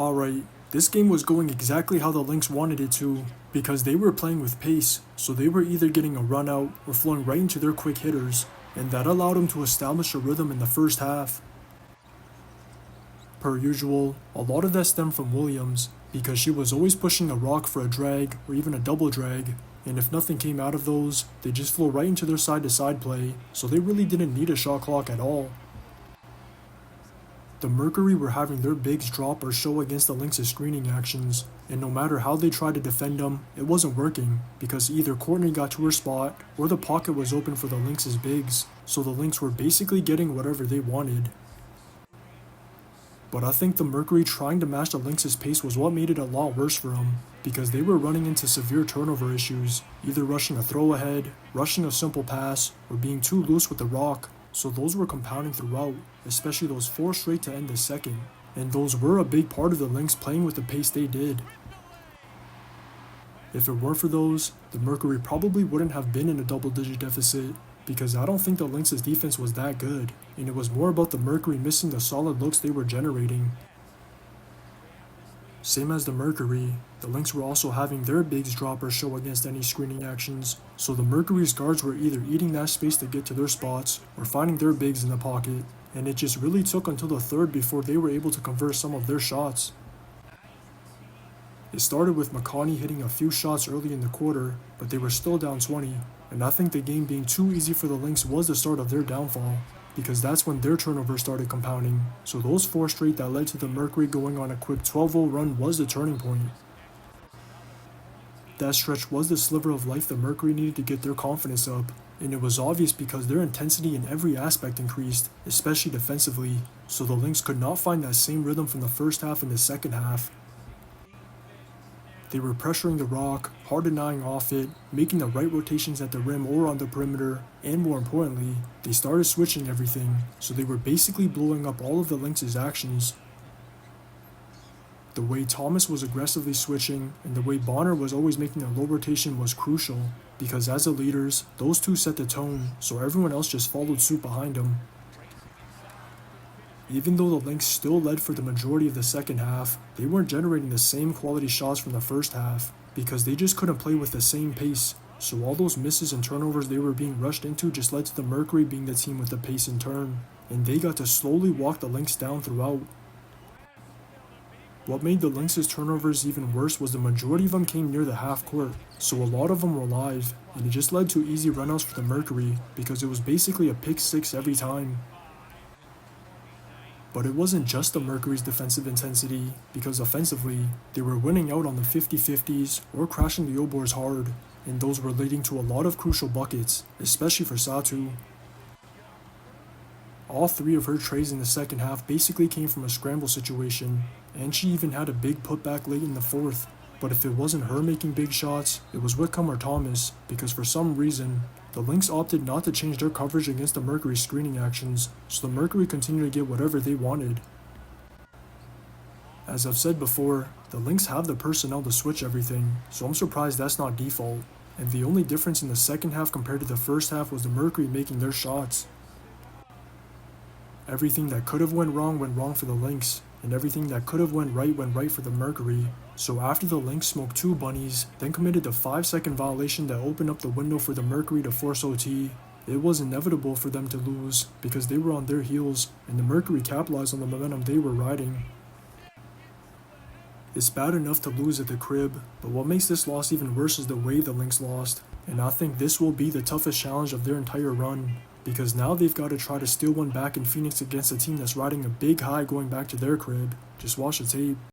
Alright, this game was going exactly how the Lynx wanted it to, because they were playing with pace, so they were either getting a run out or flowing right into their quick hitters, and that allowed them to establish a rhythm in the first half. Per usual, a lot of that stemmed from Williams, because she was always pushing a rock for a drag or even a double drag, and if nothing came out of those, they just flow right into their side-to-side play, so they really didn't need a shot clock at all. The Mercury were having their bigs drop or show against the Lynx's screening actions, and no matter how they tried to defend them, it wasn't working, because either Courtney got to her spot, or the pocket was open for the Lynx's bigs, so the Lynx were basically getting whatever they wanted. But I think the Mercury trying to match the Lynx's pace was what made it a lot worse for them, because they were running into severe turnover issues, either rushing a throw ahead, rushing a simple pass, or being too loose with the rock, so those were compounding throughout, especially those 4 straight to end the second, and those were a big part of the Lynx playing with the pace they did. If it weren't for those, the Mercury probably wouldn't have been in a double-digit deficit, because I don't think the Lynx's defense was that good, and it was more about the Mercury missing the solid looks they were generating. Same as the Mercury, the Lynx were also having their bigs drop or show against any screening actions, so the Mercury's guards were either eating that space to get to their spots or finding their bigs in the pocket, and it just really took until the third before they were able to convert some of their shots. It started with McConney hitting a few shots early in the quarter, but they were still down 20, and I think the game being too easy for the Lynx was the start of their downfall, because that's when their turnovers started compounding, so those 4 straight that led to the Mercury going on a quick 12-0 run was the turning point. That stretch was the sliver of life the Mercury needed to get their confidence up, and it was obvious because their intensity in every aspect increased, especially defensively, so the Lynx could not find that same rhythm from the first half and the second half. They were pressuring the rock, hard denying off it, making the right rotations at the rim or on the perimeter, and more importantly, they started switching everything, so they were basically blowing up all of the Lynx's actions. The way Thomas was aggressively switching, and the way Bonner was always making a low rotation was crucial, because as the leaders, those two set the tone, so everyone else just followed suit behind them. Even though the Lynx still led for the majority of the second half, they weren't generating the same quality shots from the first half, because they just couldn't play with the same pace, so all those misses and turnovers they were being rushed into just led to the Mercury being the team with the pace in turn, and they got to slowly walk the Lynx down throughout. What made the Lynx's turnovers even worse was the majority of them came near the half court, so a lot of them were live, and it just led to easy runouts for the Mercury, because it was basically a pick 6 every time. But it wasn't just the Mercury's defensive intensity, because offensively, they were winning out on the 50-50s or crashing the O-boards hard, and those were leading to a lot of crucial buckets, especially for Satu. All 3 of her trays in the second half basically came from a scramble situation, and she even had a big putback late in the fourth, but if it wasn't her making big shots, it was Whitcomb or Thomas, because for some reason, the Lynx opted not to change their coverage against the Mercury's screening actions, so the Mercury continued to get whatever they wanted. As I've said before, the Lynx have the personnel to switch everything, so I'm surprised that's not default, and the only difference in the second half compared to the first half was the Mercury making their shots. Everything that could have went wrong for the Lynx, and everything that could have went right for the Mercury. So after the Lynx smoked 2 bunnies, then committed the 5-second violation that opened up the window for the Mercury to force OT, it was inevitable for them to lose, because they were on their heels, and the Mercury capitalized on the momentum they were riding. It's bad enough to lose at the crib, but what makes this loss even worse is the way the Lynx lost, and I think this will be the toughest challenge of their entire run, because now they've got to try to steal one back in Phoenix against a team that's riding a big high going back to their crib. Just watch the tape.